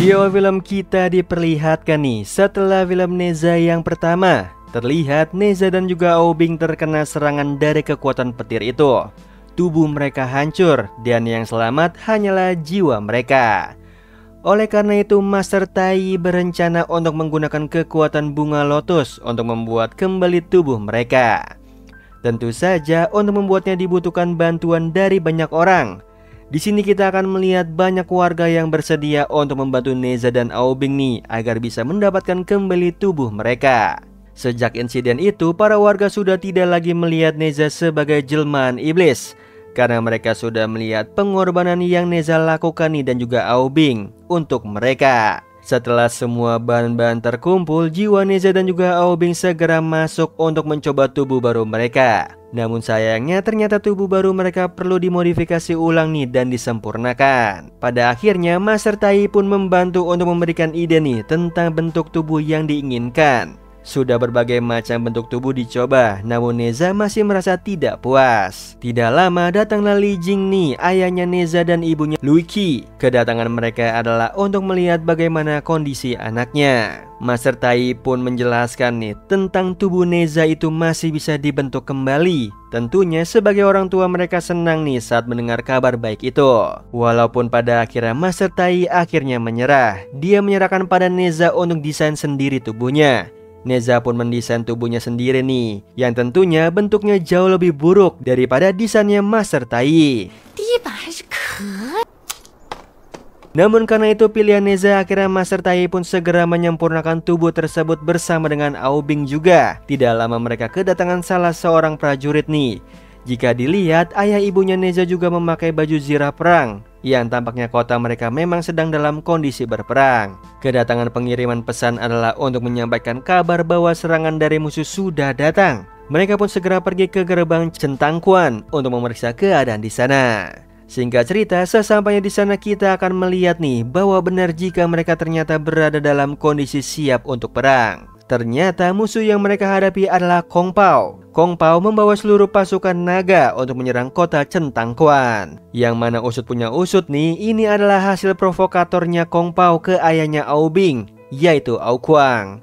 Di awal film kita diperlihatkan nih, setelah film Neza yang pertama, terlihat Neza dan juga Aubing terkena serangan dari kekuatan petir itu. Tubuh mereka hancur dan yang selamat hanyalah jiwa mereka. Oleh karena itu Master Tai berencana untuk menggunakan kekuatan bunga lotus untuk membuat kembali tubuh mereka. Tentu saja untuk membuatnya dibutuhkan bantuan dari banyak orang. Di sini kita akan melihat banyak warga yang bersedia untuk membantu Neza dan Aubing nih agar bisa mendapatkan kembali tubuh mereka. Sejak insiden itu, para warga sudah tidak lagi melihat Neza sebagai jelmaan iblis, karena mereka sudah melihat pengorbanan yang Neza lakukan nih dan juga Aubing untuk mereka. Setelah semua bahan-bahan terkumpul, jiwa Neza dan juga Aubing segera masuk untuk mencoba tubuh baru mereka. Namun sayangnya ternyata tubuh baru mereka perlu dimodifikasi ulang nih dan disempurnakan. Pada akhirnya Master Tai pun membantu untuk memberikan ide nih tentang bentuk tubuh yang diinginkan. Sudah berbagai macam bentuk tubuh dicoba, namun Neza masih merasa tidak puas. Tidak lama datanglah Li Jing nih, ayahnya Neza dan ibunya Lui Qi. Kedatangan mereka adalah untuk melihat bagaimana kondisi anaknya. Master Tai pun menjelaskan nih tentang tubuh Neza itu masih bisa dibentuk kembali. Tentunya sebagai orang tua mereka senang nih saat mendengar kabar baik itu. Walaupun pada akhirnya Master Tai akhirnya menyerah, dia menyerahkan pada Neza untuk desain sendiri tubuhnya. Neza pun mendesain tubuhnya sendiri nih, yang tentunya bentuknya jauh lebih buruk daripada desainnya Master Tai. Namun karena itu pilihan Neza, akhirnya Master Tai pun segera menyempurnakan tubuh tersebut bersama dengan Aubing juga. Tidak lama mereka kedatangan salah seorang prajurit nih. Jika dilihat, ayah ibunya Neza juga memakai baju zirah perang, yang tampaknya kota mereka memang sedang dalam kondisi berperang. Kedatangan pengiriman pesan adalah untuk menyampaikan kabar bahwa serangan dari musuh sudah datang. Mereka pun segera pergi ke gerbang Centangkuan untuk memeriksa keadaan di sana. Singkat cerita, sesampainya di sana kita akan melihat nih bahwa benar jika mereka ternyata berada dalam kondisi siap untuk perang. Ternyata musuh yang mereka hadapi adalah Kong Pao. Kong Pao membawa seluruh pasukan naga untuk menyerang kota Centangkuan. Yang mana usut punya usut nih, ini adalah hasil provokatornya Kong Pao ke ayahnya Aubing, yaitu Ao Kuang.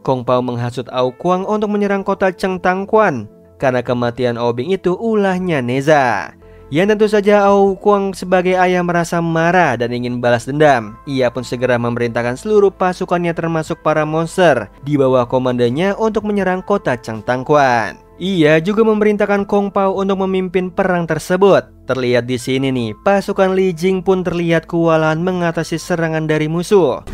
Kong Pao menghasut Ao Kuang untuk menyerang kota Centangkuan karena kematian Aubing itu ulahnya Neza. Yang tentu saja Ao Kuang sebagai ayah merasa marah dan ingin balas dendam. Ia pun segera memerintahkan seluruh pasukannya termasuk para monster di bawah komandannya untuk menyerang kota Centangkuan. Ia juga memerintahkan Kong Pao untuk memimpin perang tersebut. Terlihat di sini nih, pasukan Li Jing pun terlihat kewalahan mengatasi serangan dari musuh.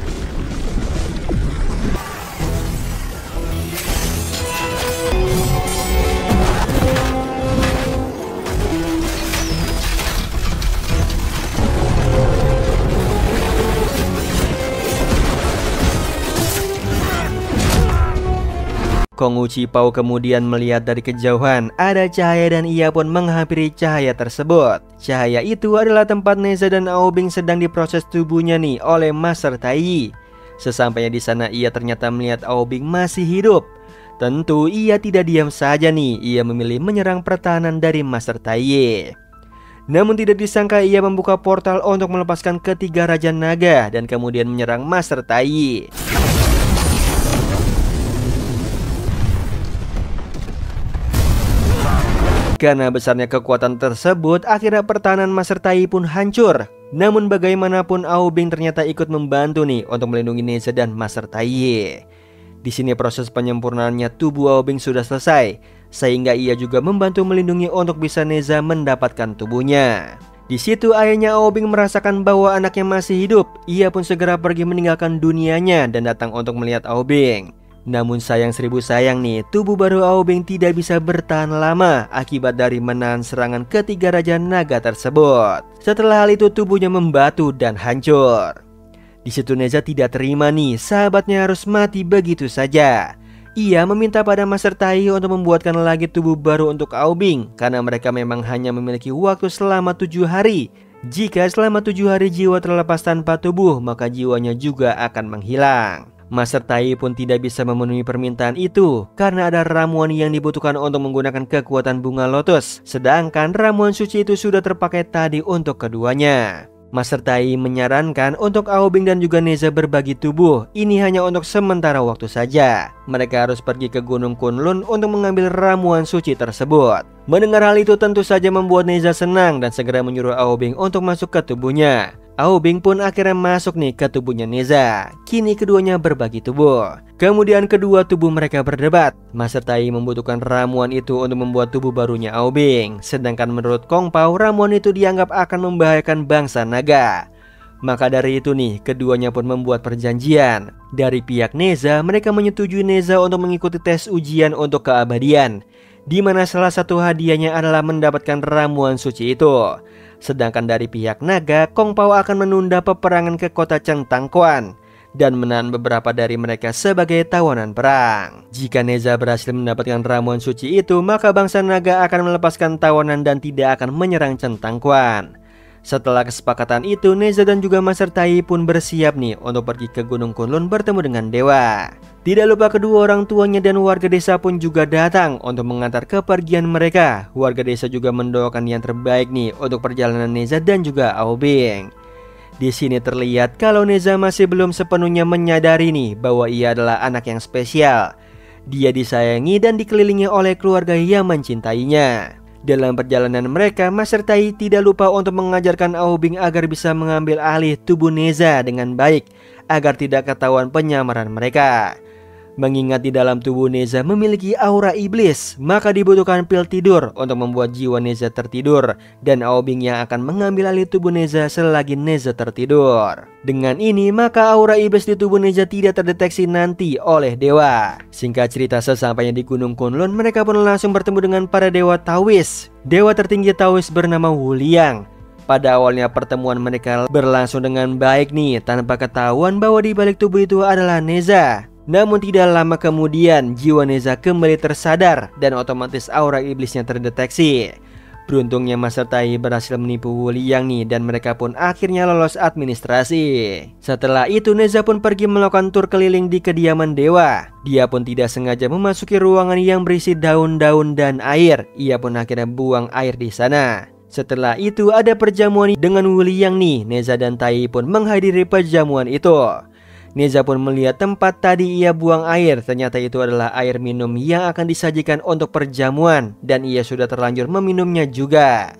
Kong Uchi Pao kemudian melihat dari kejauhan ada cahaya dan ia pun menghampiri cahaya tersebut. Cahaya itu adalah tempat Neza dan Aubing sedang diproses tubuhnya nih oleh Master Tai. Sesampainya di sana ia ternyata melihat Aubing masih hidup. Tentu ia tidak diam saja nih, ia memilih menyerang pertahanan dari Master Tai. Namun tidak disangka ia membuka portal untuk melepaskan ketiga Raja Naga dan kemudian menyerang Master Tai. Karena besarnya kekuatan tersebut, akhirnya pertahanan Master Tai pun hancur. Namun bagaimanapun Aubing ternyata ikut membantu nih untuk melindungi Neza dan Master Tai. Di sini proses penyempurnaannya tubuh Aubing sudah selesai, sehingga ia juga membantu melindungi untuk bisa Neza mendapatkan tubuhnya. Di situ ayahnya Aubing merasakan bahwa anaknya masih hidup. Ia pun segera pergi meninggalkan dunianya dan datang untuk melihat Aubing. Namun sayang seribu sayang nih, tubuh baru Aubing tidak bisa bertahan lama akibat dari menahan serangan ketiga Raja Naga tersebut. Setelah hal itu tubuhnya membatu dan hancur. Di situ Neza tidak terima nih, sahabatnya harus mati begitu saja. Ia meminta pada Master Tai untuk membuatkan lagi tubuh baru untuk Aubing, karena mereka memang hanya memiliki waktu selama 7 hari. Jika selama 7 hari jiwa terlepas tanpa tubuh, maka jiwanya juga akan menghilang. Master Tai pun tidak bisa memenuhi permintaan itu karena ada ramuan yang dibutuhkan untuk menggunakan kekuatan bunga lotus. Sedangkan ramuan suci itu sudah terpakai tadi untuk keduanya. Master Tai menyarankan untuk Aobing dan juga Neza berbagi tubuh. Ini hanya untuk sementara waktu saja. Mereka harus pergi ke Gunung Kunlun untuk mengambil ramuan suci tersebut. Mendengar hal itu tentu saja membuat Neza senang dan segera menyuruh Aobing untuk masuk ke tubuhnya. Aobing pun akhirnya masuk nih ke tubuhnya Neza. Kini keduanya berbagi tubuh. Kemudian kedua tubuh mereka berdebat. Master Tai membutuhkan ramuan itu untuk membuat tubuh barunya Aobing. Sedangkan menurut Kong Pao, ramuan itu dianggap akan membahayakan bangsa naga. Maka dari itu nih, keduanya pun membuat perjanjian. Dari pihak Neza, mereka menyetujui Neza untuk mengikuti tes ujian untuk keabadian, di mana salah satu hadiahnya adalah mendapatkan ramuan suci itu. Sedangkan dari pihak naga, Kong Pao akan menunda peperangan ke kota Chengtangquan dan menahan beberapa dari mereka sebagai tawanan perang. Jika Neza berhasil mendapatkan ramuan suci itu, maka bangsa naga akan melepaskan tawanan dan tidak akan menyerang Chengtangquan. Setelah kesepakatan itu, Neza dan juga Master Tai pun bersiap nih untuk pergi ke Gunung Kunlun bertemu dengan dewa. Tidak lupa kedua orang tuanya dan warga desa pun juga datang untuk mengantar kepergian mereka. Warga desa juga mendoakan yang terbaik nih untuk perjalanan Neza dan juga Aobing. Di sini terlihat kalau Neza masih belum sepenuhnya menyadari nih bahwa ia adalah anak yang spesial. Dia disayangi dan dikelilingi oleh keluarga yang mencintainya. Dalam perjalanan mereka, Master Tai tidak lupa untuk mengajarkan Aobing agar bisa mengambil alih tubuh Neza dengan baik agar tidak ketahuan penyamaran mereka. Mengingat di dalam tubuh Neza memiliki aura iblis, maka dibutuhkan pil tidur untuk membuat jiwa Neza tertidur, dan Aobing yang akan mengambil alih tubuh Neza selagi Neza tertidur. Dengan ini, maka aura iblis di tubuh Neza tidak terdeteksi nanti oleh dewa. Singkat cerita, sesampainya di Gunung Kunlun, mereka pun langsung bertemu dengan para dewa Taois. Dewa tertinggi Taois bernama Wu Liang. Pada awalnya pertemuan mereka berlangsung dengan baik nih, tanpa ketahuan bahwa di balik tubuh itu adalah Neza. Namun tidak lama kemudian, jiwa Neza kembali tersadar dan otomatis aura iblisnya terdeteksi. Beruntungnya Master Tai berhasil menipu Wu Liang nih, dan mereka pun akhirnya lolos administrasi. Setelah itu Neza pun pergi melakukan tur keliling di kediaman dewa. Dia pun tidak sengaja memasuki ruangan yang berisi daun-daun dan air. Ia pun akhirnya buang air di sana. Setelah itu ada perjamuan dengan Wu Liang nih. Neza dan Tai pun menghadiri perjamuan itu. Neza pun melihat tempat tadi ia buang air. Ternyata itu adalah air minum yang akan disajikan untuk perjamuan, dan ia sudah terlanjur meminumnya juga.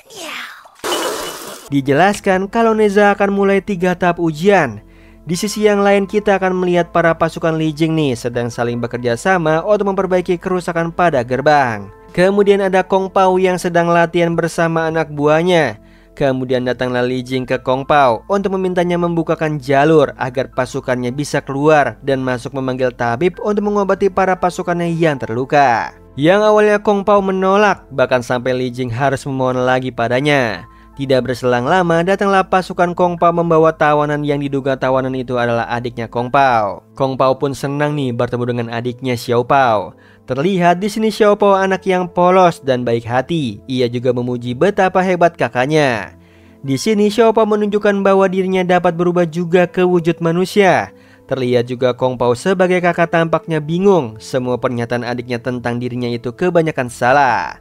Dijelaskan kalau Neza akan mulai 3 tahap ujian. Di sisi yang lain kita akan melihat para pasukan Li Jing nih sedang saling bekerja sama untuk memperbaiki kerusakan pada gerbang. Kemudian ada Kong Pao yang sedang latihan bersama anak buahnya. Kemudian datanglah Li Jing ke Kong Pao untuk memintanya membukakan jalur agar pasukannya bisa keluar dan masuk memanggil tabib untuk mengobati para pasukannya yang terluka. Yang awalnya Kong Pao menolak, bahkan sampai Li Jing harus memohon lagi padanya. Tidak berselang lama, datanglah pasukan Kong Pao membawa tawanan yang diduga tawanan itu adalah adiknya Kong Pao. Kong Pao pun senang nih bertemu dengan adiknya Xiao Pao. Terlihat di sini Xiao Pao anak yang polos dan baik hati. Ia juga memuji betapa hebat kakaknya. Di sini Xiao Pao menunjukkan bahwa dirinya dapat berubah juga ke wujud manusia. Terlihat juga Kong Pao sebagai kakak tampaknya bingung. Semua pernyataan adiknya tentang dirinya itu kebanyakan salah.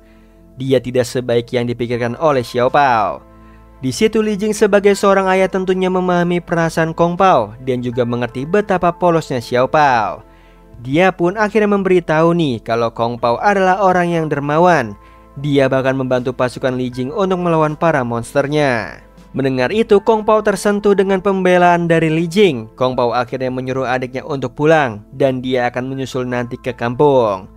Dia tidak sebaik yang dipikirkan oleh Xiao Pao. Di situ Li Jing sebagai seorang ayah tentunya memahami perasaan Kong Pao dan juga mengerti betapa polosnya Xiao Pao. Dia pun akhirnya memberitahu nih kalau Kong Pao adalah orang yang dermawan. Dia bahkan membantu pasukan Li Jing untuk melawan para monsternya. Mendengar itu, Kong Pao tersentuh dengan pembelaan dari Li Jing. Kong Pao akhirnya menyuruh adiknya untuk pulang dan dia akan menyusul nanti ke kampung.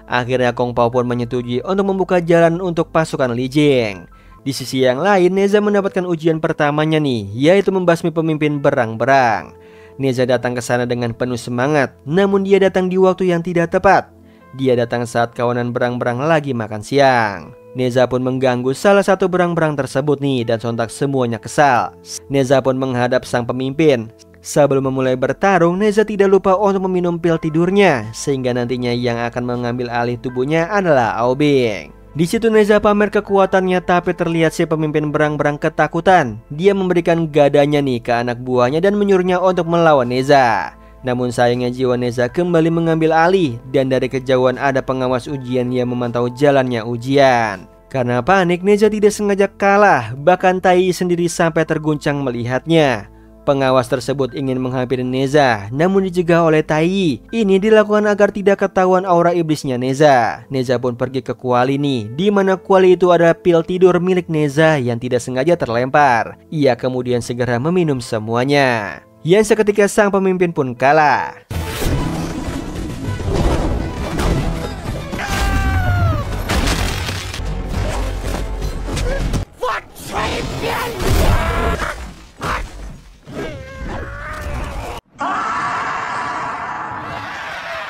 Akhirnya Kong Pao pun menyetujui untuk membuka jalan untuk pasukan Li Jing. Di sisi yang lain, Neza mendapatkan ujian pertamanya nih, yaitu membasmi pemimpin berang-berang. Neza datang ke sana dengan penuh semangat, namun dia datang di waktu yang tidak tepat. Dia datang saat kawanan berang-berang lagi makan siang. Neza pun mengganggu salah satu berang-berang tersebut nih, dan sontak semuanya kesal. Neza pun menghadap sang pemimpin. Sebelum memulai bertarung, Neza tidak lupa untuk meminum pil tidurnya, sehingga nantinya yang akan mengambil alih tubuhnya adalah Aobing. Di situ Neza pamer kekuatannya, tapi terlihat si pemimpin berang-berang ketakutan. Dia memberikan gadanya nih ke anak buahnya dan menyuruhnya untuk melawan Neza. Namun sayangnya jiwa Neza kembali mengambil alih, dan dari kejauhan ada pengawas ujian yang memantau jalannya ujian. Karena panik, Neza tidak sengaja kalah, bahkan Tai sendiri sampai terguncang melihatnya. Pengawas tersebut ingin menghampiri Neza, namun dicegah oleh Tai. Ini dilakukan agar tidak ketahuan aura iblisnya Neza. Neza pun pergi ke kuali nih, di mana kuali itu ada pil tidur milik Neza yang tidak sengaja terlempar. Ia kemudian segera meminum semuanya. Yang seketika sang pemimpin pun kalah.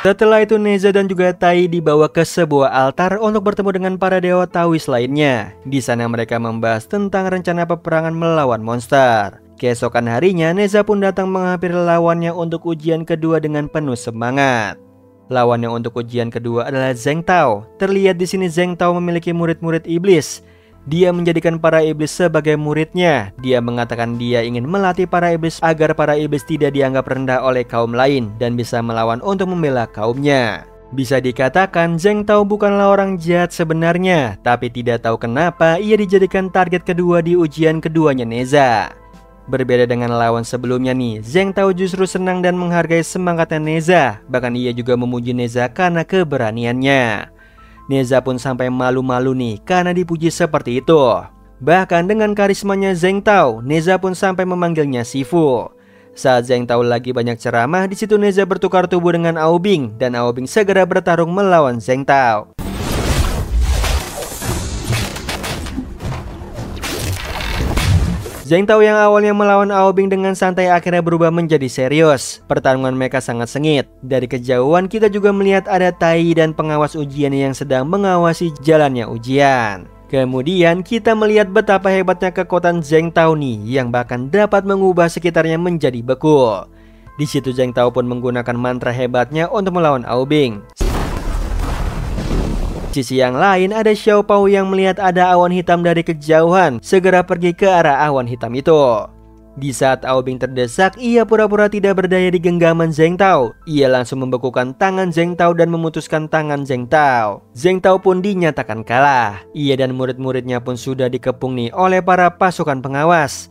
Setelah itu Neza dan juga Tai dibawa ke sebuah altar untuk bertemu dengan para dewa Taois lainnya. Di sana mereka membahas tentang rencana peperangan melawan monster. Keesokan harinya Neza pun datang menghampiri lawannya untuk ujian kedua dengan penuh semangat. Lawannya untuk ujian kedua adalah Zheng Tao. Terlihat di sini Zheng Tao memiliki murid-murid iblis. Dia menjadikan para iblis sebagai muridnya. Dia mengatakan dia ingin melatih para iblis agar para iblis tidak dianggap rendah oleh kaum lain dan bisa melawan untuk membela kaumnya. Bisa dikatakan Zheng Tao bukanlah orang jahat sebenarnya, tapi tidak tahu kenapa ia dijadikan target kedua di ujian keduanya Neza. Berbeda dengan lawan sebelumnya nih, Zheng Tao justru senang dan menghargai semangatnya Neza. Bahkan ia juga memuji Neza karena keberaniannya. Neza pun sampai malu-malu nih karena dipuji seperti itu. Bahkan dengan karismanya Zheng Tao, Neza pun sampai memanggilnya Sifu. Saat Zheng Tao lagi banyak ceramah, di situ Neza bertukar tubuh dengan Aobing dan Aobing segera bertarung melawan Zheng Tao. Zheng Tao yang awalnya melawan Aobing dengan santai akhirnya berubah menjadi serius. Pertarungan mereka sangat sengit. Dari kejauhan kita juga melihat ada Tai dan pengawas ujian yang sedang mengawasi jalannya ujian. Kemudian kita melihat betapa hebatnya kekuatan Zheng Tao nih, yang bahkan dapat mengubah sekitarnya menjadi beku. Di situ Zheng Tao pun menggunakan mantra hebatnya untuk melawan Aobing. Di sisi yang lain ada Xiao Pao yang melihat ada awan hitam dari kejauhan, segera pergi ke arah awan hitam itu. Di saat Aobing terdesak, ia pura-pura tidak berdaya di genggaman Zheng Tao. Ia langsung membekukan tangan Zheng Tao dan memutuskan tangan Zheng Tao. Zheng Tao pun dinyatakan kalah. Ia dan murid-muridnya pun sudah dikepung nih oleh para pasukan pengawas.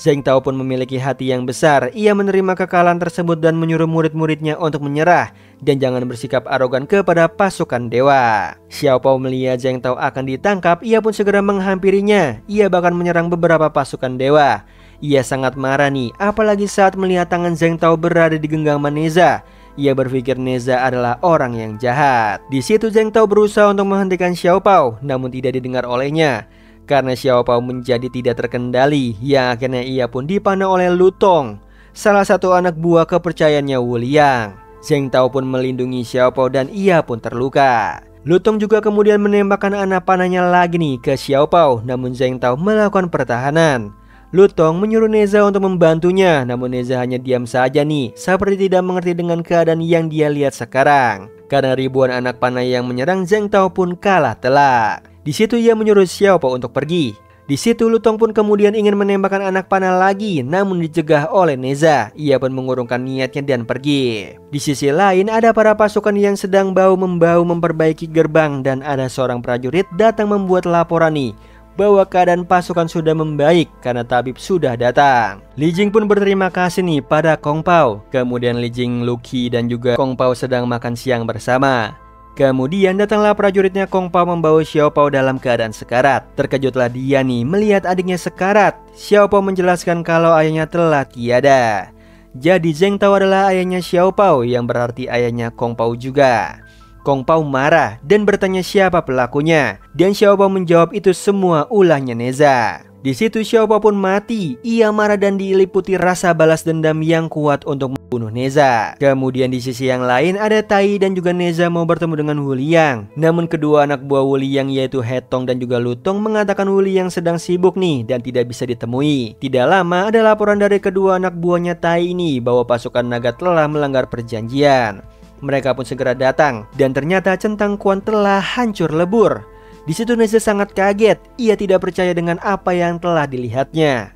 Zheng Tao pun memiliki hati yang besar. Ia menerima kekalahan tersebut dan menyuruh murid-muridnya untuk menyerah dan jangan bersikap arogan kepada pasukan dewa. Xiao Pao melihat Zheng Tao akan ditangkap, ia pun segera menghampirinya. Ia bahkan menyerang beberapa pasukan dewa. Ia sangat marah nih, apalagi saat melihat tangan Zheng Tao berada di genggaman Neza. Ia berpikir Neza adalah orang yang jahat. Di situ Zheng Tao berusaha untuk menghentikan Xiao Pao, namun tidak didengar olehnya. Karena Xiao Pao menjadi tidak terkendali, yang akhirnya ia pun dipanah oleh Lu Tong, salah satu anak buah kepercayaannya Wu Liang. Zheng Tao pun melindungi Xiao Pao dan ia pun terluka. Lu Tong juga kemudian menembakkan anak panahnya lagi nih ke Xiao Pao, namun Zheng Tao melakukan pertahanan. Lu Tong menyuruh Neza untuk membantunya, namun Neza hanya diam saja nih, seperti tidak mengerti dengan keadaan yang dia lihat sekarang. Karena ribuan anak panah yang menyerang, Zheng Tao pun kalah telak. Di situ ia menyuruh Xiao Pao untuk pergi. Di situ Lu Tong pun kemudian ingin menembakkan anak panah lagi, namun dicegah oleh Neza. Ia pun mengurungkan niatnya dan pergi. Di sisi lain ada para pasukan yang sedang bahu-membahu memperbaiki gerbang dan ada seorang prajurit datang membuat laporan nih bahwa keadaan pasukan sudah membaik karena tabib sudah datang. Li Jing pun berterima kasih nih pada Kong Pao. Kemudian Li Jing, Lu Qi dan juga Kong Pao sedang makan siang bersama. Kemudian datanglah prajuritnya Kong Pao membawa Xiao Pao dalam keadaan sekarat. Terkejutlah dia nih melihat adiknya sekarat. Xiao Pao menjelaskan kalau ayahnya telah tiada. Jadi Zheng Tao adalah ayahnya Xiao Pao, yang berarti ayahnya Kong Pao juga. Kong Pao marah dan bertanya siapa pelakunya, dan Xiao Pao menjawab itu semua ulahnya Neza. Di situ Xiao Pao pun mati. Ia marah dan diliputi rasa balas dendam yang kuat untuk membunuh Neza. Kemudian di sisi yang lain ada Tai dan juga Neza mau bertemu dengan Wu Liang. Namun kedua anak buah Wu Liang yaitu He Tong dan juga Lu Tong mengatakan Wu Liang sedang sibuk nih dan tidak bisa ditemui. Tidak lama ada laporan dari kedua anak buahnya Tai ini bahwa pasukan naga telah melanggar perjanjian. Mereka pun segera datang dan ternyata Centang Quan telah hancur lebur. Di situ Neza sangat kaget. Ia tidak percaya dengan apa yang telah dilihatnya.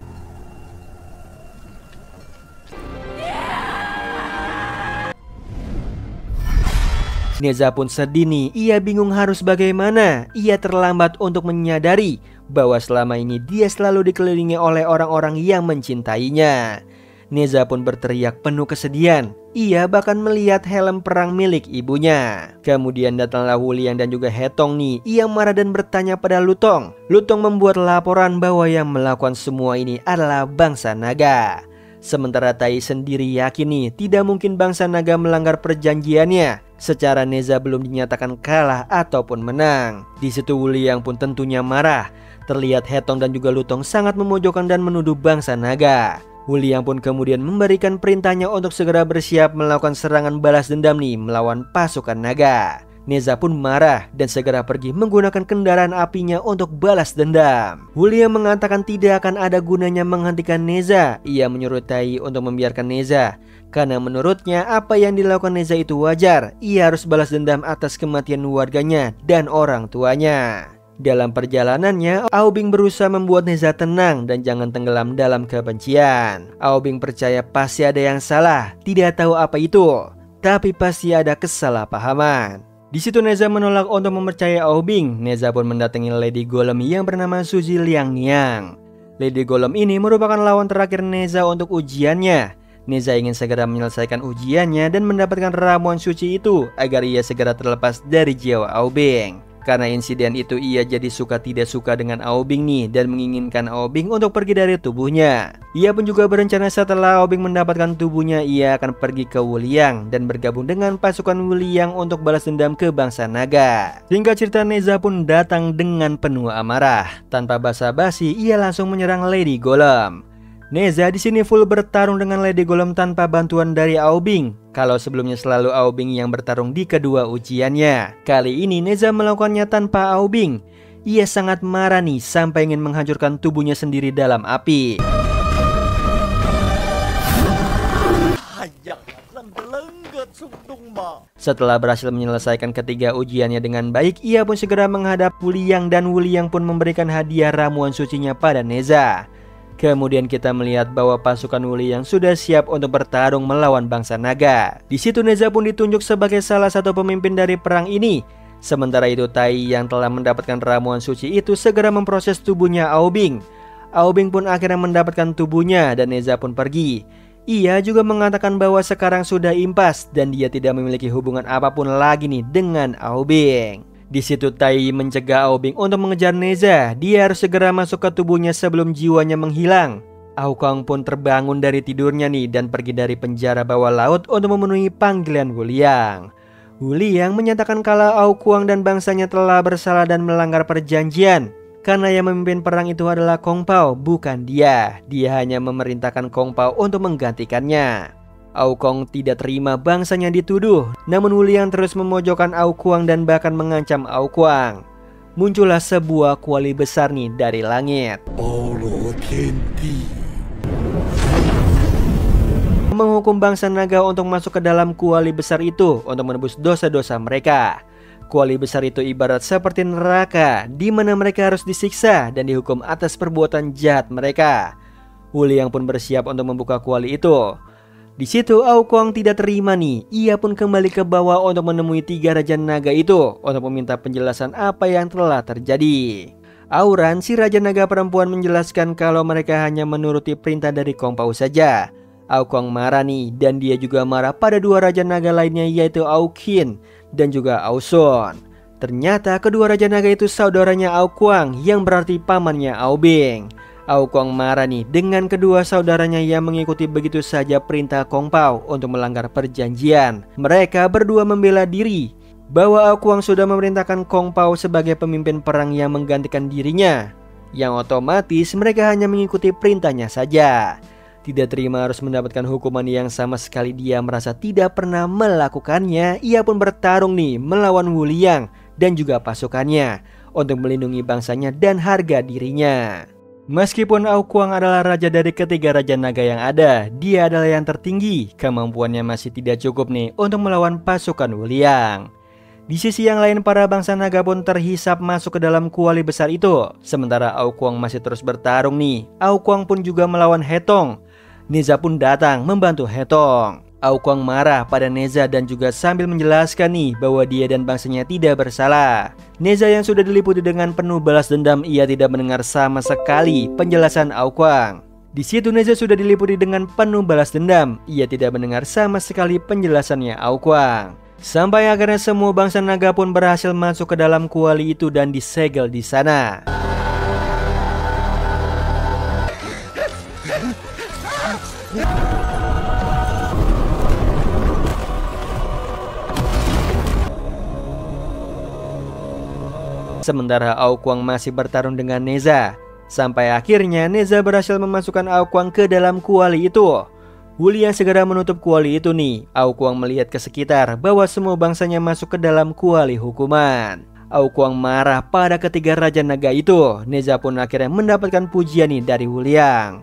Neza pun sedih nih, ia bingung harus bagaimana. Ia terlambat untuk menyadari bahwa selama ini dia selalu dikelilingi oleh orang-orang yang mencintainya. Neza pun berteriak penuh kesedihan. Ia bahkan melihat helm perang milik ibunya. Kemudian datanglah Wuliang dan juga Hetong nih. Ia marah dan bertanya pada Lutong. Lutong membuat laporan bahwa yang melakukan semua ini adalah bangsa naga. Sementara Tai sendiri yakin nih tidak mungkin bangsa naga melanggar perjanjiannya. Secara Neza belum dinyatakan kalah ataupun menang. Di situ Wuliang pun tentunya marah. Terlihat Hetong dan juga Lutong sangat memojokkan dan menuduh bangsa naga. Wuliang pun kemudian memberikan perintahnya untuk segera bersiap melakukan serangan balas dendam nih melawan pasukan naga. Neza pun marah dan segera pergi menggunakan kendaraan apinya untuk balas dendam. Wuliang mengatakan tidak akan ada gunanya menghentikan Neza. Ia menyuruh Tai untuk membiarkan Neza, karena menurutnya apa yang dilakukan Neza itu wajar. Ia harus balas dendam atas kematian warganya dan orang tuanya. Dalam perjalanannya, Aobing berusaha membuat Neza tenang dan jangan tenggelam dalam kebencian. Aobing percaya pasti ada yang salah, tidak tahu apa itu, tapi pasti ada kesalahpahaman. Di situ Neza menolak untuk mempercayai Aobing. Neza pun mendatangi Lady Golem yang bernama Suzy Liangniang. Lady Golem ini merupakan lawan terakhir Neza untuk ujiannya. Neza ingin segera menyelesaikan ujiannya dan mendapatkan ramuan suci itu agar ia segera terlepas dari jiwa Aobing. Karena insiden itu ia jadi suka tidak suka dengan Aobing nih dan menginginkan Aobing untuk pergi dari tubuhnya. Ia pun juga berencana setelah Aobing mendapatkan tubuhnya ia akan pergi ke Wuliang dan bergabung dengan pasukan Wuliang untuk balas dendam ke bangsa naga. Singkat cerita, Neza pun datang dengan penuh amarah. Tanpa basa-basi ia langsung menyerang Lady Golem. Neza di sini full bertarung dengan Lady Golem tanpa bantuan dari Aobing. Kalau sebelumnya selalu Aobing yang bertarung di kedua ujiannya, kali ini Neza melakukannya tanpa Aobing. Ia sangat marah nih sampai ingin menghancurkan tubuhnya sendiri dalam api. Setelah berhasil menyelesaikan ketiga ujiannya dengan baik, ia pun segera menghadap Wuliang dan Wuliang pun memberikan hadiah ramuan sucinya pada Neza. Kemudian kita melihat bahwa pasukan Wuliang sudah siap untuk bertarung melawan bangsa naga. Di situ Neza pun ditunjuk sebagai salah satu pemimpin dari perang ini. Sementara itu Tai yang telah mendapatkan ramuan suci itu segera memproses tubuhnya Aobing. Aobing pun akhirnya mendapatkan tubuhnya dan Neza pun pergi. Ia juga mengatakan bahwa sekarang sudah impas dan dia tidak memiliki hubungan apapun lagi nih dengan Aobing. Di situ Tai mencegah Aobing untuk mengejar Neza. Dia harus segera masuk ke tubuhnya sebelum jiwanya menghilang. Aokang pun terbangun dari tidurnya nih dan pergi dari penjara bawah laut untuk memenuhi panggilan Wuliang. Wuliang menyatakan kalau Aokuang dan bangsanya telah bersalah dan melanggar perjanjian. Karena yang memimpin perang itu adalah Kong Pao, bukan dia. Dia hanya memerintahkan Kong Pao untuk menggantikannya. Aokong tidak terima bangsanya dituduh, namun Wuliang terus memojokkan Aokuang dan bahkan mengancam Aokuang. Muncullah sebuah kuali besar nih dari langit, menghukum bangsa naga untuk masuk ke dalam kuali besar itu untuk menebus dosa-dosa mereka. Kuali besar itu ibarat seperti neraka, di mana mereka harus disiksa dan dihukum atas perbuatan jahat mereka. Wuliang pun bersiap untuk membuka kuali itu. Di situ Aokuang tidak terima nih. Ia pun kembali ke bawah untuk menemui 3 raja naga itu untuk meminta penjelasan apa yang telah terjadi. Auran, si raja naga perempuan, menjelaskan kalau mereka hanya menuruti perintah dari Kong Pao saja. Aokuang marah nih dan dia juga marah pada 2 raja naga lainnya yaitu Aokin dan juga Aosun. Ternyata kedua raja naga itu saudaranya Aokuang yang berarti pamannya Aobing. Aokuang marah nih dengan kedua saudaranya yang mengikuti begitu saja perintah Kong Pao untuk melanggar perjanjian. Mereka berdua membela diri bahwa Aokuang sudah memerintahkan Kong Pao sebagai pemimpin perang yang menggantikan dirinya, yang otomatis mereka hanya mengikuti perintahnya saja. Tidak terima harus mendapatkan hukuman yang sama sekali dia merasa tidak pernah melakukannya. Ia pun bertarung nih melawan Wuliang dan juga pasukannya untuk melindungi bangsanya dan harga dirinya. Meskipun Aokuang adalah raja dari ketiga raja naga yang ada, dia adalah yang tertinggi. Kemampuannya masih tidak cukup nih untuk melawan pasukan Wuliang. Di sisi yang lain, para bangsa naga pun terhisap masuk ke dalam kuali besar itu. Sementara Aokuang masih terus bertarung nih. Aokuang pun juga melawan Hetong. Neza pun datang membantu Hetong. Aokwang marah pada Neza dan juga sambil menjelaskan nih bahwa dia dan bangsanya tidak bersalah. Neza yang sudah diliputi dengan penuh balas dendam, ia tidak mendengar sama sekali penjelasan Aokwang. Di situ Neza sudah diliputi dengan penuh balas dendam, ia tidak mendengar sama sekali penjelasannya Aokwang. Sampai akhirnya semua bangsa naga pun berhasil masuk ke dalam kuali itu dan disegel di sana. Sementara Aokwang masih bertarung dengan Neza. Sampai akhirnya Neza berhasil memasukkan Aokwang ke dalam kuali itu. Wuliang segera menutup kuali itu nih. Aokwang melihat ke sekitar bahwa semua bangsanya masuk ke dalam kuali hukuman. Aokwang marah pada ketiga raja naga itu. Neza pun akhirnya mendapatkan pujian nih dari Wuliang.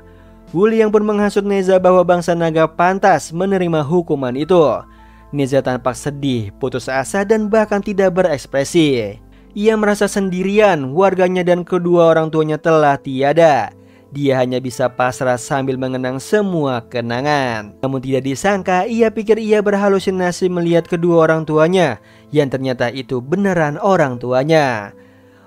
Wuliang pun menghasut Neza bahwa bangsa naga pantas menerima hukuman itu. Neza tampak sedih, putus asa dan bahkan tidak berekspresi. Ia merasa sendirian, warganya dan kedua orang tuanya telah tiada. Dia hanya bisa pasrah sambil mengenang semua kenangan. Namun tidak disangka, ia pikir ia berhalusinasi melihat kedua orang tuanya, yang ternyata itu beneran orang tuanya.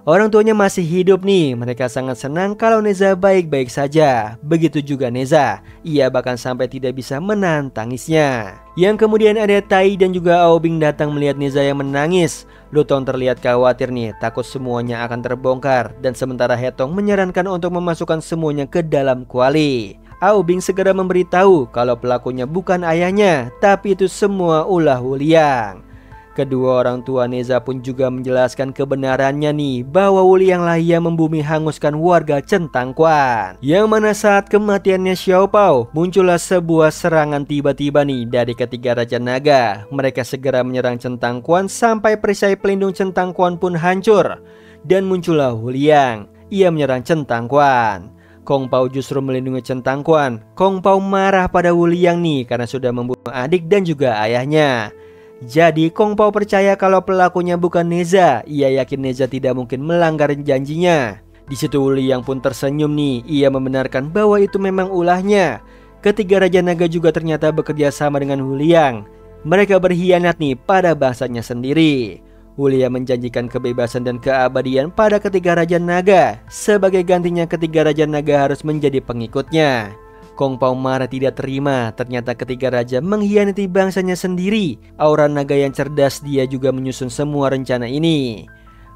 Orang tuanya masih hidup nih, mereka sangat senang kalau Neza baik-baik saja. Begitu juga Neza, ia bahkan sampai tidak bisa menahan tangisnya. Yang kemudian ada Tai dan juga Aobing datang melihat Neza yang menangis. Lutong terlihat khawatir nih, takut semuanya akan terbongkar. Dan sementara Hetong menyarankan untuk memasukkan semuanya ke dalam kuali. Aobing segera memberitahu kalau pelakunya bukan ayahnya, tapi itu semua ulah Wuliang. Kedua orang tua Neza pun juga menjelaskan kebenarannya nih, bahwa Wuliang lah yang membumi hanguskan warga Centangkuan. Yang mana saat kematiannya Xiao Pao, muncullah sebuah serangan tiba-tiba nih dari ketiga raja naga. Mereka segera menyerang Centangkuan sampai perisai pelindung Centangkuan pun hancur. Dan muncullah Wuliang, ia menyerang Centangkuan. Kong Pao justru melindungi Centangkuan. Kong Pao marah pada Wuliang nih karena sudah membunuh adik dan juga ayahnya. Jadi Kong Pao percaya kalau pelakunya bukan Neza. Ia yakin Neza tidak mungkin melanggar janjinya. Di situ Wuliang pun tersenyum nih. Ia membenarkan bahwa itu memang ulahnya. Ketiga raja naga juga ternyata bekerja sama dengan Wuliang. Mereka berkhianat nih pada bangsanya sendiri. Wuliang menjanjikan kebebasan dan keabadian pada ketiga raja naga. Sebagai gantinya ketiga raja naga harus menjadi pengikutnya. Kong Pao marah tidak terima, ternyata ketiga raja mengkhianati bangsanya sendiri. Aura naga yang cerdas, dia juga menyusun semua rencana ini.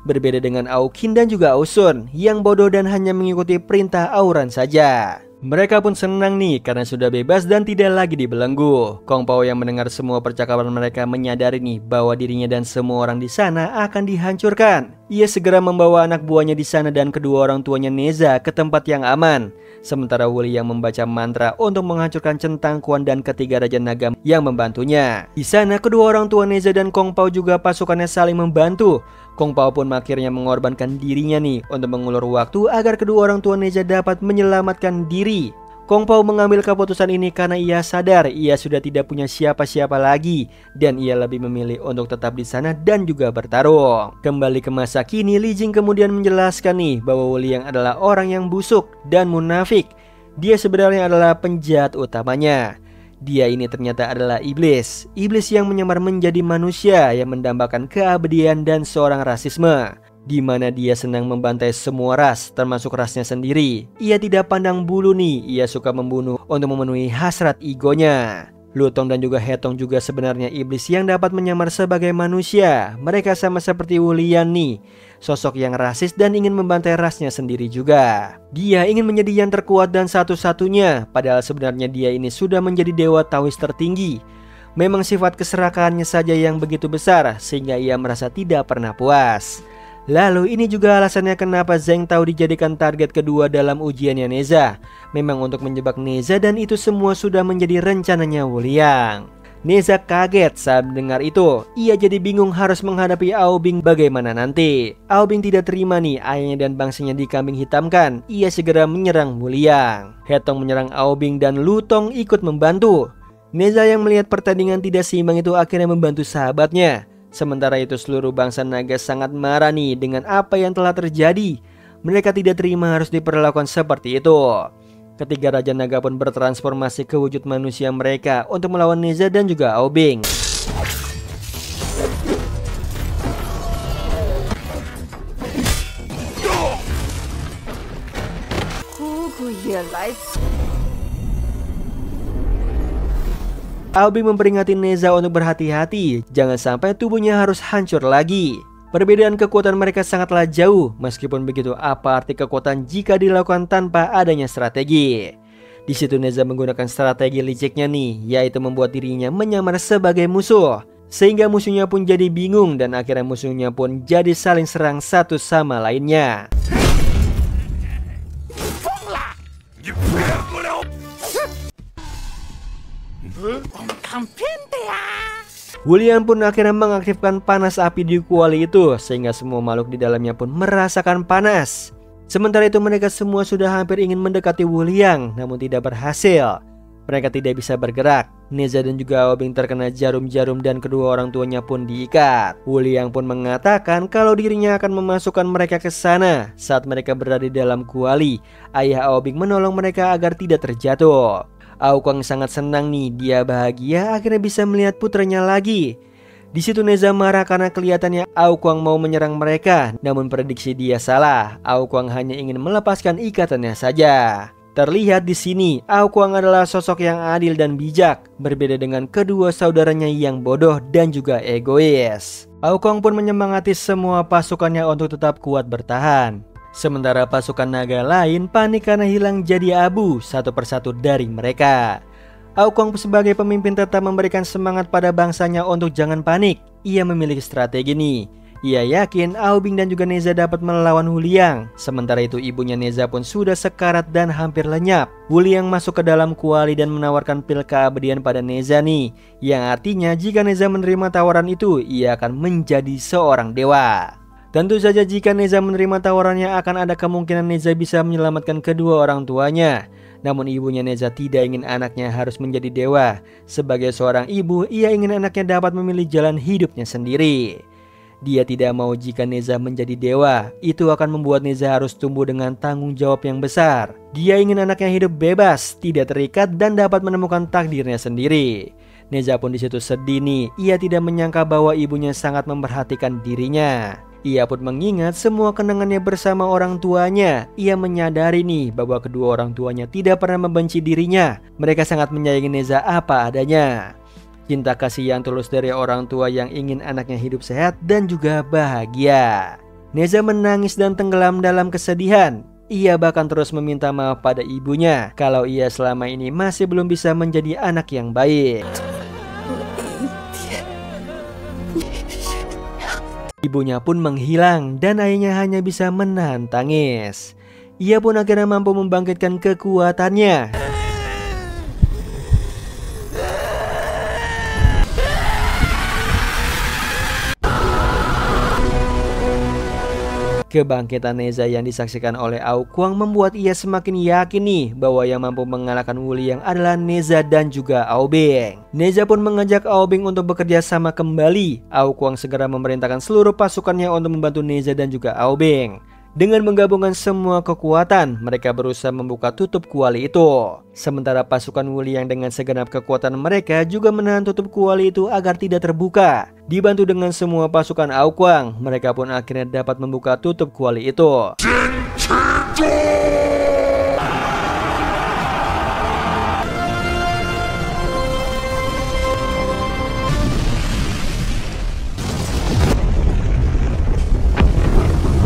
Berbeda dengan Aokin dan juga Aosun yang bodoh dan hanya mengikuti perintah Auran saja. Mereka pun senang nih karena sudah bebas dan tidak lagi dibelenggu. Kong Pao yang mendengar semua percakapan mereka menyadari nih bahwa dirinya dan semua orang di sana akan dihancurkan. Ia segera membawa anak buahnya di sana dan kedua orang tuanya Neza ke tempat yang aman. Sementara Wuliang membaca mantra untuk menghancurkan Centangkuan dan ketiga raja naga yang membantunya. Di sana kedua orang tua Neza dan Kong Pao juga pasukannya saling membantu. Kong Pao pun akhirnya mengorbankan dirinya nih untuk mengulur waktu agar kedua orang tua Neza dapat menyelamatkan diri. Kong Pao mengambil keputusan ini karena ia sadar ia sudah tidak punya siapa-siapa lagi dan ia lebih memilih untuk tetap di sana dan juga bertarung. Kembali ke masa kini, Li Jing kemudian menjelaskan nih bahwa Wuliang adalah orang yang busuk dan munafik. Dia sebenarnya adalah penjahat utamanya. Dia ini ternyata adalah iblis. Iblis yang menyamar menjadi manusia yang mendambakan keabadian dan seorang rasisme, di mana dia senang membantai semua ras, termasuk rasnya sendiri. Ia tidak pandang bulu nih, ia suka membunuh untuk memenuhi hasrat egonya. Lutong dan juga Hetong juga sebenarnya iblis yang dapat menyamar sebagai manusia. Mereka sama seperti Wuliang nih, sosok yang rasis dan ingin membantai rasnya sendiri juga. Dia ingin menjadi yang terkuat dan satu-satunya, padahal sebenarnya dia ini sudah menjadi dewa Taois tertinggi. Memang sifat keserakahannya saja yang begitu besar sehingga ia merasa tidak pernah puas. Lalu ini juga alasannya kenapa Zheng Tao dijadikan target kedua dalam ujiannya Neza. Memang untuk menjebak Neza dan itu semua sudah menjadi rencananya Wuliang. Neza kaget saat mendengar itu. Ia jadi bingung harus menghadapi Aobing bagaimana nanti. Aobing tidak terima nih ayahnya dan bangsanya dikambing hitamkan. Ia segera menyerang Wuliang. Hetong menyerang Aobing dan Lutong ikut membantu. Neza yang melihat pertandingan tidak seimbang itu akhirnya membantu sahabatnya. Sementara itu seluruh bangsa naga sangat marah nih dengan apa yang telah terjadi. Mereka tidak terima harus diperlakukan seperti itu. Ketiga Raja Naga pun bertransformasi ke wujud manusia mereka untuk melawan Neza dan juga Aobing. Aobing memperingatkan Neza untuk berhati-hati, jangan sampai tubuhnya harus hancur lagi. Perbedaan kekuatan mereka sangatlah jauh, meskipun begitu apa arti kekuatan jika dilakukan tanpa adanya strategi. Di situ Neza menggunakan strategi liciknya nih, yaitu membuat dirinya menyamar sebagai musuh. Sehingga musuhnya pun jadi bingung dan akhirnya musuhnya pun jadi saling serang satu sama lainnya. William pun akhirnya mengaktifkan panas api di kuali itu, sehingga semua makhluk di dalamnya pun merasakan panas. Sementara itu mereka semua sudah hampir ingin mendekati William, namun tidak berhasil. Mereka tidak bisa bergerak. Neza dan juga Aobing terkena jarum-jarum dan kedua orang tuanya pun diikat. William pun mengatakan kalau dirinya akan memasukkan mereka ke sana. Saat mereka berada di dalam kuali, ayah Aobing menolong mereka agar tidak terjatuh. Aokwang sangat senang nih, dia bahagia akhirnya bisa melihat putranya lagi. Di situ Neza marah karena kelihatannya Aokwang mau menyerang mereka, namun prediksi dia salah. Aokwang hanya ingin melepaskan ikatannya saja. Terlihat di sini, Aokwang adalah sosok yang adil dan bijak, berbeda dengan kedua saudaranya yang bodoh dan juga egois. Aokwang pun menyemangati semua pasukannya untuk tetap kuat bertahan. Sementara pasukan naga lain panik karena hilang jadi abu satu persatu dari mereka. Aokwang sebagai pemimpin tetap memberikan semangat pada bangsanya untuk jangan panik. Ia memiliki strategi nih. Ia yakin Aobing dan juga Neza dapat melawan Wuliang. Sementara itu ibunya Neza pun sudah sekarat dan hampir lenyap. Wuliang masuk ke dalam kuali dan menawarkan pil keabadian pada Neza nih. Yang artinya jika Neza menerima tawaran itu, ia akan menjadi seorang dewa. Tentu saja jika Neza menerima tawarannya akan ada kemungkinan Neza bisa menyelamatkan kedua orang tuanya. Namun ibunya Neza tidak ingin anaknya harus menjadi dewa. Sebagai seorang ibu, ia ingin anaknya dapat memilih jalan hidupnya sendiri. Dia tidak mau jika Neza menjadi dewa, itu akan membuat Neza harus tumbuh dengan tanggung jawab yang besar. Dia ingin anaknya hidup bebas, tidak terikat dan dapat menemukan takdirnya sendiri. Neza pun di situ sedih nih, ia tidak menyangka bahwa ibunya sangat memperhatikan dirinya. Ia pun mengingat semua kenangannya bersama orang tuanya. Ia menyadari nih bahwa kedua orang tuanya tidak pernah membenci dirinya. Mereka sangat menyayangi Neza apa adanya. Cinta kasih yang tulus dari orang tua yang ingin anaknya hidup sehat dan juga bahagia. Neza menangis dan tenggelam dalam kesedihan. Ia bahkan terus meminta maaf pada ibunya kalau ia selama ini masih belum bisa menjadi anak yang baik. Ibunya pun menghilang dan ayahnya hanya bisa menahan tangis. Ia pun akhirnya mampu membangkitkan kekuatannya. Kebangkitan Neza yang disaksikan oleh Aokwang membuat ia semakin yakin nih bahwa yang mampu mengalahkan Wuliang adalah Neza dan juga Aobing. Neza pun mengajak Aobing untuk bekerja sama kembali. Aokwang segera memerintahkan seluruh pasukannya untuk membantu Neza dan juga Aobing. Dengan menggabungkan semua kekuatan, mereka berusaha membuka tutup kuali itu. Sementara pasukan Wuliang dengan segenap kekuatan mereka juga menahan tutup kuali itu agar tidak terbuka. Dibantu dengan semua pasukan Aokwang, mereka pun akhirnya dapat membuka tutup kuali itu.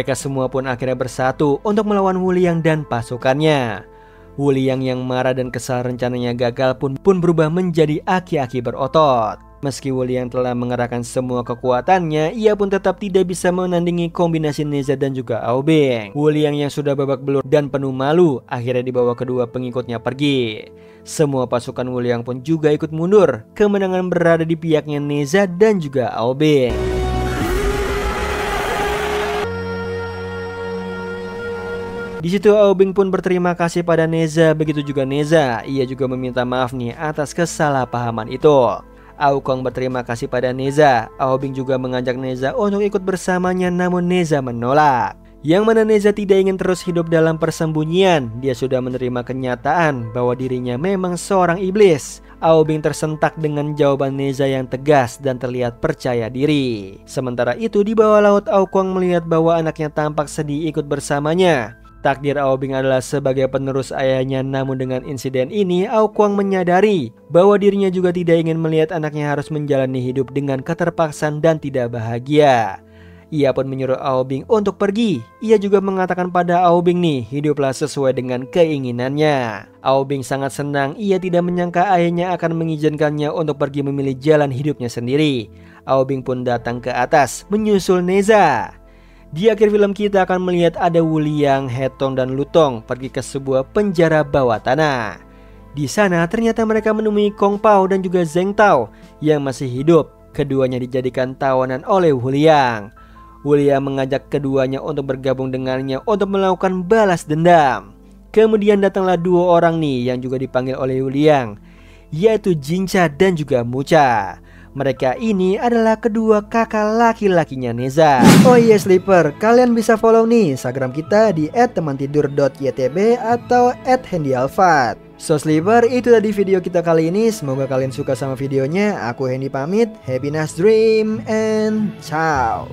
Mereka semua pun akhirnya bersatu untuk melawan Wuliang dan pasukannya. Wuliang yang marah dan kesal rencananya gagal pun berubah menjadi aki-aki berotot. Meski Wuliang telah mengerahkan semua kekuatannya, ia pun tetap tidak bisa menandingi kombinasi Neza dan juga Aobing. Wuliang yang sudah babak belur dan penuh malu akhirnya dibawa kedua pengikutnya pergi. Semua pasukan Wuliang pun juga ikut mundur. Kemenangan berada di pihaknya Neza dan juga Aobing. Di situ Aobing pun berterima kasih pada Neza, begitu juga Neza. Ia juga meminta maaf nih atas kesalahpahaman itu. Aokwang berterima kasih pada Neza. Aobing juga mengajak Neza untuk ikut bersamanya, namun Neza menolak. Yang mana Neza tidak ingin terus hidup dalam persembunyian. Dia sudah menerima kenyataan bahwa dirinya memang seorang iblis. Aobing tersentak dengan jawaban Neza yang tegas dan terlihat percaya diri. Sementara itu di bawah laut, Aokwang melihat bahwa anaknya tampak sedih ikut bersamanya. Takdir Aobing adalah sebagai penerus ayahnya, namun dengan insiden ini Aokwang menyadari bahwa dirinya juga tidak ingin melihat anaknya harus menjalani hidup dengan keterpaksaan dan tidak bahagia. Ia pun menyuruh Aobing untuk pergi. Ia juga mengatakan pada Aobing nih, hiduplah sesuai dengan keinginannya. Aobing sangat senang, ia tidak menyangka ayahnya akan mengizinkannya untuk pergi memilih jalan hidupnya sendiri. Aobing pun datang ke atas, menyusul Neza. Di akhir film kita akan melihat ada Wuliang, Hetong, dan Lutong pergi ke sebuah penjara bawah tanah. Di sana ternyata mereka menemui Kung Pao dan juga Zheng Tao yang masih hidup. Keduanya dijadikan tawanan oleh Wuliang. Wuliang mengajak keduanya untuk bergabung dengannya untuk melakukan balas dendam. Kemudian datanglah dua orang nih yang juga dipanggil oleh Wuliang, yaitu Jincha dan juga Mucha. Mereka ini adalah kedua kakak laki-lakinya Neza. Oh iya Sleeper, kalian bisa follow nih Instagram kita di @temantidur.ytb atau @handyalfat. So Sleeper, itu tadi video kita kali ini. Semoga kalian suka sama videonya. Aku Hendy pamit. Happy nice dream and ciao.